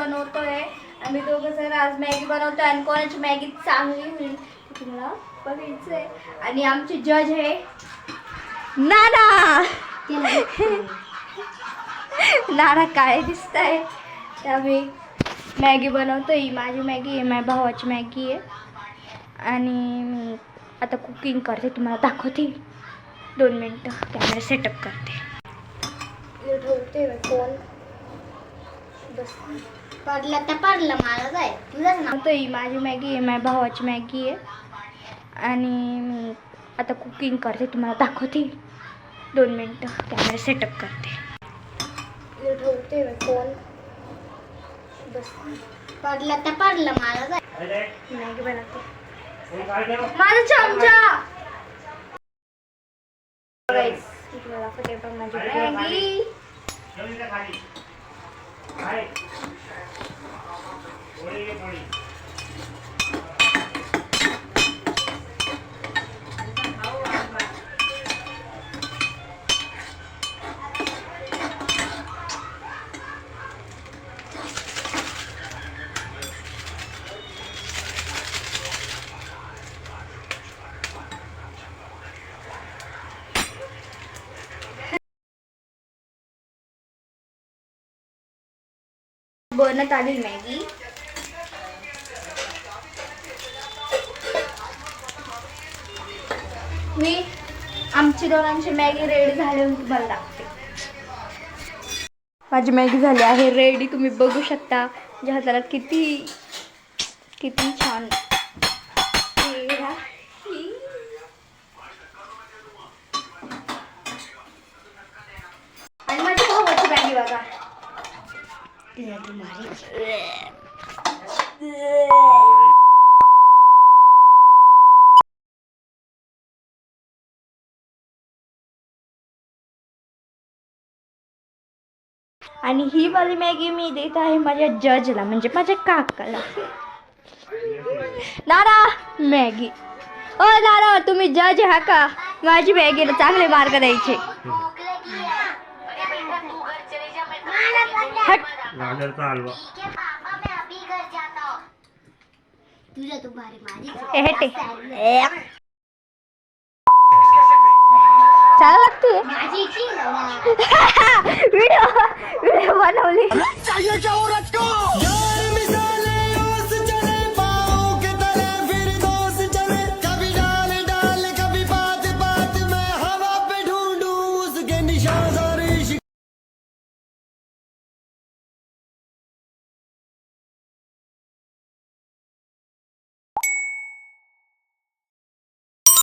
बनवतोय. आम्ही दोघं जण आज मॅगी बनवतोय आणि कोणाची मॅगी चांगली होईल तुम्हाला बघायचंय. आणि आमचे जज आहे नाना. नाना काय दिसतंय. आम्ही मॅगी बनवतोय. ही माझी मॅगी आहे, माझ्या भावाची मॅगी आहे. आणि आता कुकिंग करते, तुम्हाला दाखवते. 2 मिनटं कॅमेरा सेटअप करते. ठेवते फोन. बस पडला तर पडला, मला जाय तुझं ना. तर ही माझी मॅगी आहे, माझ्या भावाची मॅगी आहे. आणि आता कुकिंग करते, तुम्हाला दाखवते. 2 मिनटं कॅमेरा सेटअप करते. ठेवते फोन. बस पडला तर पडला, मला जाय मॅगी बनवते. माझा चमचा माझी मॅगी. बनत आली मॅगी. मी आमची दोघांची मॅगी रेडी झाली, तुम्हाला दाखवते. माझी मॅगी झाली आहे रेडी. तुम्ही बघू शकता माझ्या हाताला किती छान. आणि माझी भावाची मॅगी बघा. आणि ही वाली मॅगी मी देत आहे माझ्या जजला, म्हणजे माझ्या काकाला. नाना मॅगी. ओ नाना, तुम्ही जज हा का? माझी मॅगीला चांगले मार्क द्यायचे. चांगलं लागते. व्हिडिओ बनवली.